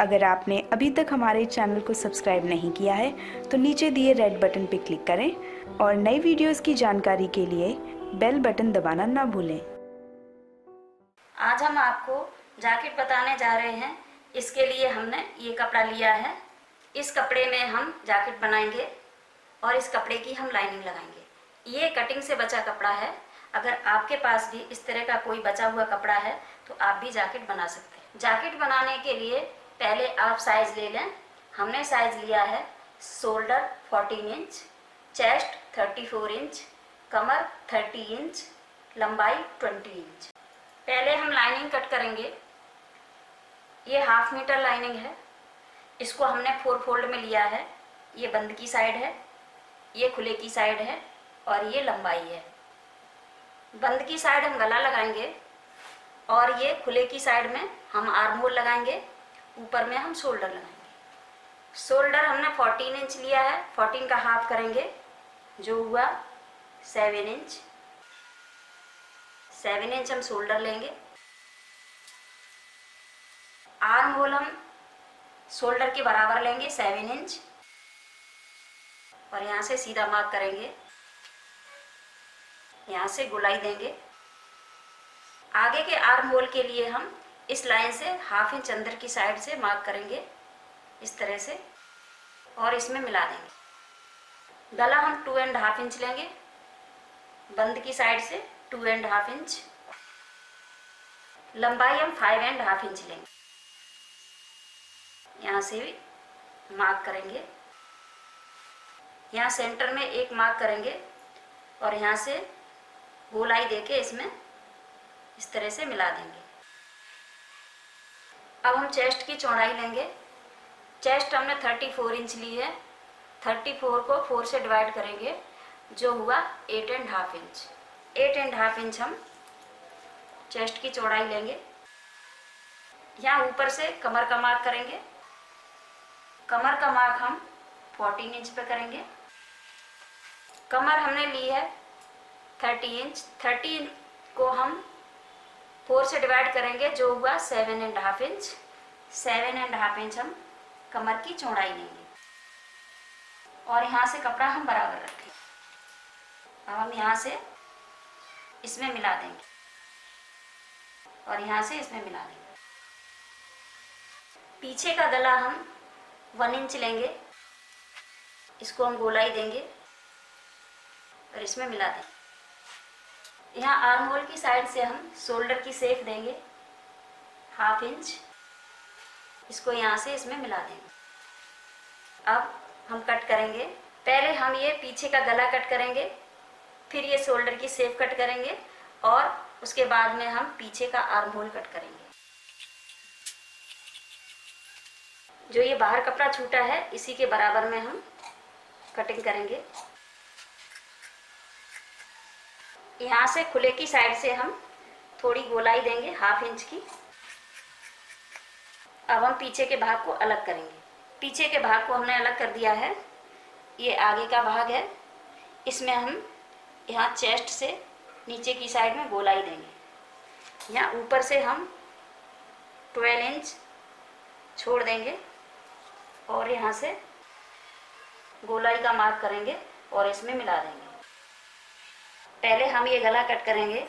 अगर आपने अभी तक हमारे चैनल को सब्सक्राइब नहीं किया है तो नीचे दिए रेड बटन पर क्लिक करें और नई वीडियोस की जानकारी के लिए बेल बटन दबाना ना भूलें। आज हम आपको जैकेट बताने जा रहे हैं। इसके लिए हमने ये कपड़ा लिया है। इस कपड़े में हम जैकेट बनाएंगे और इस कपड़े की हम लाइनिंग लगाएंगे। ये कटिंग से बचा कपड़ा है। अगर आपके पास भी इस तरह का कोई बचा हुआ कपड़ा है तो आप भी जैकेट बना सकते हैं। जैकेट बनाने के लिए पहले आप साइज़ ले लें। हमने साइज़ लिया है शोल्डर 14 इंच, चेस्ट 34 इंच, कमर 30 इंच, लंबाई 20 इंच। पहले हम लाइनिंग कट करेंगे। ये 1/2 मीटर लाइनिंग है। इसको हमने 4 फोल्ड में लिया है। ये बंद की साइड है, ये खुले की साइड है और ये लंबाई है। बंद की साइड हम गला लगाएंगे और ये खुले की साइड में हम आर्म होल लगाएंगे। ऊपर में हम शोल्डर लगाएंगे। शोल्डर हमने 14 इंच लिया है। 14 का हाफ करेंगे जो हुआ 7 इंच। 7 इंच हम शोल्डर लेंगे। आर्म होल हम शोल्डर के बराबर लेंगे 7 इंच और यहाँ से सीधा मार्क करेंगे। यहाँ से गोलाई देंगे। आगे के आर्म होल के लिए हम इस लाइन से 1/2 इंच अंदर की साइड से मार्क करेंगे इस तरह से और इसमें मिला देंगे। गला हम 2.5 इंच लेंगे। बंद की साइड से 2.5 इंच। लंबाई हम 5.5 इंच लेंगे। यहाँ से भी मार्क करेंगे। यहाँ सेंटर में एक मार्क करेंगे और यहाँ से गोलाई देके इसमें इस तरह से मिला देंगे। अब हम चेस्ट की चौड़ाई लेंगे। चेस्ट हमने 34 इंच ली है। 34 को 4 से डिवाइड करेंगे जो हुआ 8.5 इंच। 8.5 इंच हम चेस्ट की चौड़ाई लेंगे। यहाँ ऊपर से कमर का मार्क करेंगे। कमर का मार्क हम 14 इंच पे करेंगे। कमर हमने ली है 30 इंच। 30 इंच को हम 4 से डिवाइड करेंगे जो हुआ 7.5 इंच। 7.5 इंच हम कमर की चौड़ाई लेंगे और यहाँ से कपड़ा हम बराबर रखेंगे। अब हम यहाँ से इसमें मिला देंगे और यहाँ से इसमें मिला देंगे। पीछे का गला हम 1 इंच लेंगे। इसको हम गोलाई देंगे और इसमें मिला देंगे। यहाँ आर्म होल की साइड से हम शोल्डर की शेप देंगे 1/2 इंच। इसको यहाँ से इसमें मिला देंगे। अब हम कट करेंगे। पहले हम ये पीछे का गला कट करेंगे, फिर ये शोल्डर की शेप कट करेंगे और उसके बाद में हम पीछे का आर्म होल कट करेंगे। जो ये बाहर कपड़ा छूटा है इसी के बराबर में हम कटिंग करेंगे। यहाँ से खुले की साइड से हम थोड़ी गोलाई देंगे 1/2 इंच की। अब हम पीछे के भाग को अलग करेंगे। पीछे के भाग को हमने अलग कर दिया है। ये आगे का भाग है। इसमें हम यहाँ चेस्ट से नीचे की साइड में गोलाई देंगे। यहाँ ऊपर से हम 12 इंच छोड़ देंगे और यहाँ से गोलाई का मार्क करेंगे और इसमें मिला देंगे। पहले हम ये गला कट करेंगे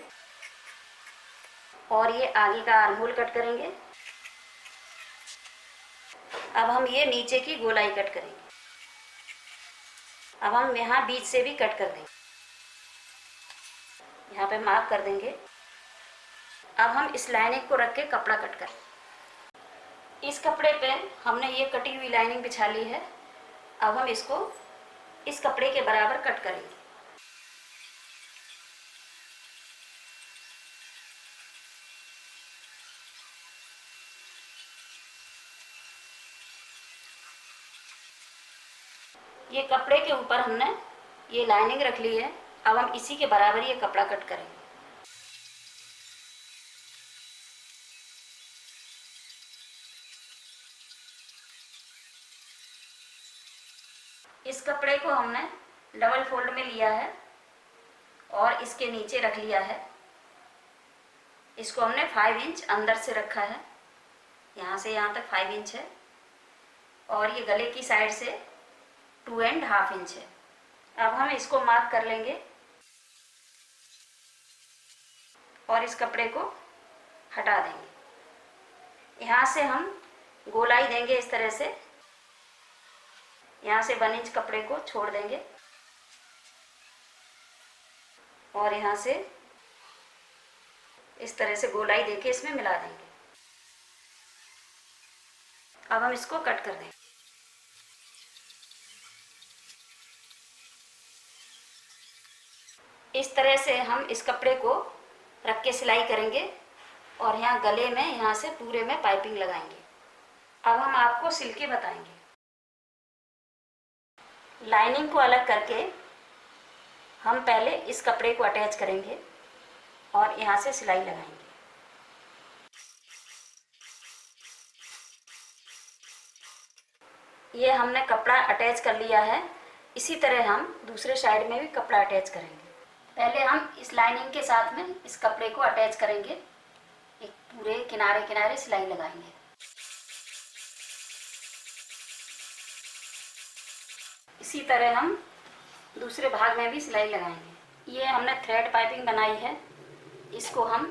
और ये आगे का आर्म होल कट करेंगे। अब हम ये नीचे की गोलाई कट करेंगे। अब हम यहाँ बीच से भी कट कर देंगे। यहाँ पे मार्क कर देंगे। अब हम इस लाइनिंग को रख के कपड़ा कट करें। इस कपड़े पे हमने ये कटी हुई लाइनिंग बिछा ली है। अब हम इसको इस कपड़े के बराबर कट करेंगे। ये कपड़े के ऊपर हमने ये लाइनिंग रख ली है। अब हम इसी के बराबर ये कपड़ा कट करेंगे। इस कपड़े को हमने डबल फोल्ड में लिया है और इसके नीचे रख लिया है। इसको हमने 5 इंच अंदर से रखा है। यहाँ से यहाँ तक 5 इंच है। और ये गले की साइड से 2.5 इंच है। अब हम इसको मार्क कर लेंगे और इस कपड़े को हटा देंगे। यहाँ से हम गोलाई देंगे इस तरह से, यहाँ से 1 इंच कपड़े को छोड़ देंगे और यहाँ से इस तरह से गोलाई देके इसमें मिला देंगे। अब हम इसको कट कर देंगे। इस तरह से हम इस कपड़े को रख के सिलाई करेंगे और यहाँ गले में यहाँ से पूरे में पाइपिंग लगाएंगे। अब हम आपको सिल के बताएंगे। लाइनिंग को अलग करके हम पहले इस कपड़े को अटैच करेंगे और यहाँ से सिलाई लगाएंगे। ये हमने कपड़ा अटैच कर लिया है। इसी तरह हम दूसरे साइड में भी कपड़ा अटैच करेंगे। पहले हम इस लाइनिंग के साथ में इस कपड़े को अटैच करेंगे, एक पूरे किनारे किनारे सिलाई लगाएंगे। इसी तरह हम दूसरे भाग में भी सिलाई लगाएंगे। ये हमने थ्रेड पाइपिंग बनाई है, इसको हम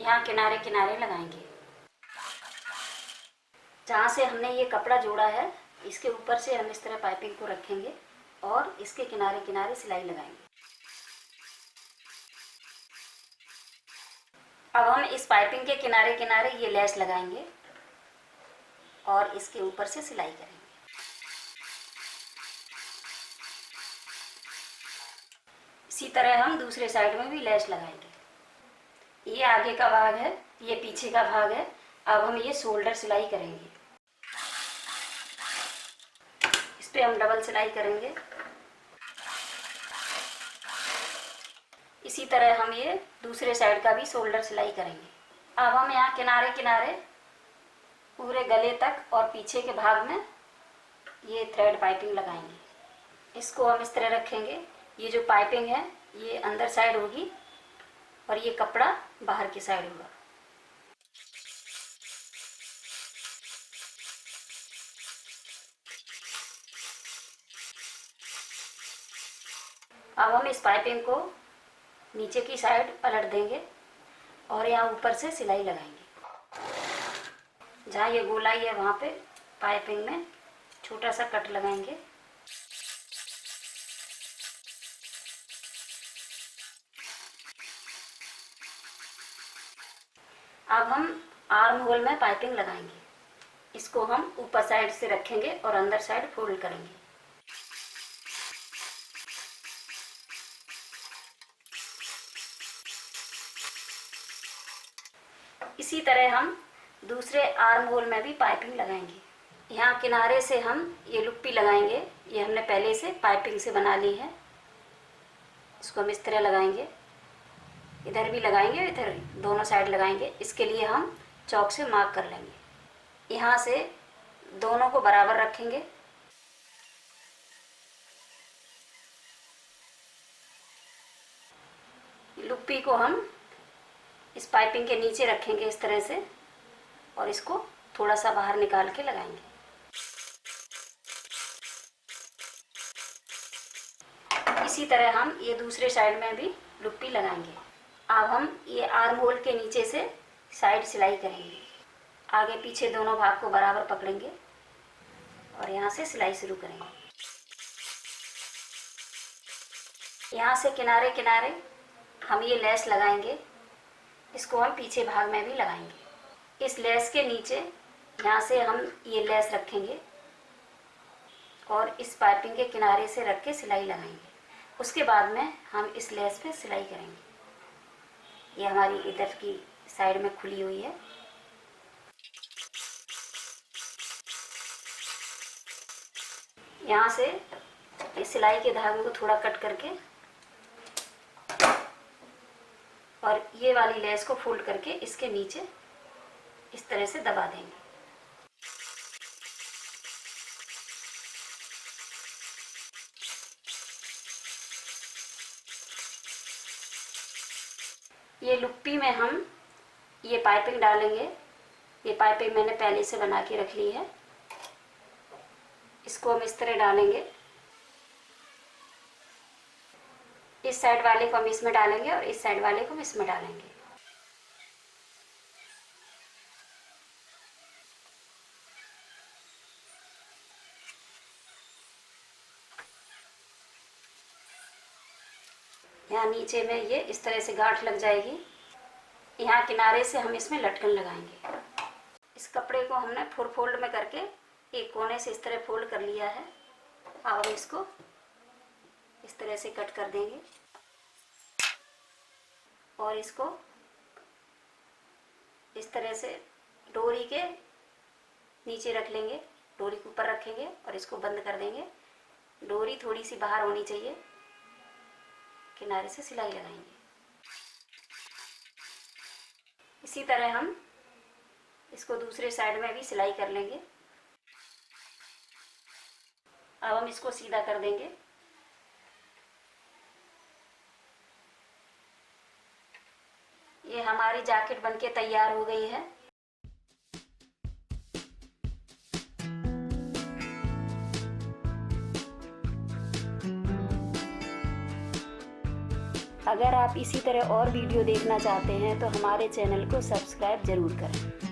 यहाँ किनारे किनारे लगाएंगे। जहाँ से हमने ये कपड़ा जोड़ा है इसके ऊपर से हम इस तरह पाइपिंग को रखेंगे और इसके किनारे किनारे सिलाई लगाएंगे। अब हम इस पाइपिंग के किनारे किनारे ये लेस लगाएंगे और इसके ऊपर से सिलाई करेंगे। इसी तरह हम दूसरे साइड में भी लेस लगाएंगे। ये आगे का भाग है, ये पीछे का भाग है। अब हम ये शोल्डर सिलाई करेंगे। इस पे हम डबल सिलाई करेंगे। इसी तरह हम ये दूसरे साइड का भी शोल्डर सिलाई करेंगे। अब हम यहाँ किनारे किनारे पूरे गले तक और पीछे के भाग में ये थ्रेड पाइपिंग लगाएंगे। इसको हम इस तरह रखेंगे। ये जो पाइपिंग है ये अंदर साइड होगी और ये कपड़ा बाहर की साइड होगा। अब हम इस पाइपिंग को नीचे की साइड पलट देंगे और यहाँ ऊपर से सिलाई लगाएंगे। जहाँ ये गोलाई है वहाँ पे पाइपिंग में छोटा सा कट लगाएंगे। अब हम आर्म होल में पाइपिंग लगाएंगे। इसको हम ऊपर साइड से रखेंगे और अंदर साइड फोल्ड करेंगे। इसी तरह हम दूसरे आर्म होल में भी पाइपिंग लगाएंगे। यहाँ किनारे से हम ये लुप्पी लगाएंगे। ये हमने पहले से पाइपिंग से बना ली है। इसको हम इस तरह लगाएंगे, इधर भी लगाएंगे, इधर दोनों साइड लगाएंगे। इसके लिए हम चौक से मार्क कर लेंगे। यहाँ से दोनों को बराबर रखेंगे। लुप्पी को हम इस पाइपिंग के नीचे रखेंगे इस तरह से और इसको थोड़ा सा बाहर निकाल के लगाएंगे। इसी तरह हम ये दूसरे साइड में भी लुप्पी लगाएंगे। अब हम ये आर्म होल के नीचे से साइड सिलाई करेंगे। आगे पीछे दोनों भाग को बराबर पकड़ेंगे और यहाँ से सिलाई शुरू करेंगे। यहाँ से किनारे किनारे हम ये लेस लगाएंगे। इसको हम पीछे भाग में भी लगाएंगे। इस लेस के नीचे यहाँ से हम ये लेस रखेंगे और इस पाइपिंग के किनारे से रख के सिलाई लगाएंगे। उसके बाद में हम इस लेस पे सिलाई करेंगे। ये हमारी इधर की साइड में खुली हुई है। यहाँ से इस सिलाई के धागे को थोड़ा कट करके और ये वाली लेस को फोल्ड करके इसके नीचे इस तरह से दबा देंगे। ये लुप्पी में हम ये पाइपिंग डालेंगे। ये पाइपिंग मैंने पहले से बना के रख ली है। इसको हम इस तरह डालेंगे। इस साइड वाले को हम इसमें डालेंगे और इस साइड वाले को हम इसमें डालेंगे। यहाँ नीचे में ये इस तरह से गांठ लग जाएगी। यहाँ किनारे से हम इसमें लटकन लगाएंगे। इस कपड़े को हमने फोल्ड में करके एक कोने से इस तरह फोल्ड कर लिया है। अब हम इसको इस तरह से कट कर देंगे और इसको इस तरह से डोरी के नीचे रख लेंगे, डोरी के ऊपर रखेंगे और इसको बंद कर देंगे। डोरी थोड़ी सी बाहर होनी चाहिए, किनारे से सिलाई लगाएंगे। इसी तरह हम इसको दूसरे साइड में भी सिलाई कर लेंगे। अब हम इसको सीधा कर देंगे। ये हमारी जैकेट बनके तैयार हो गई है। अगर आप इसी तरह और वीडियो देखना चाहते हैं तो हमारे चैनल को सब्सक्राइब ज़रूर करें।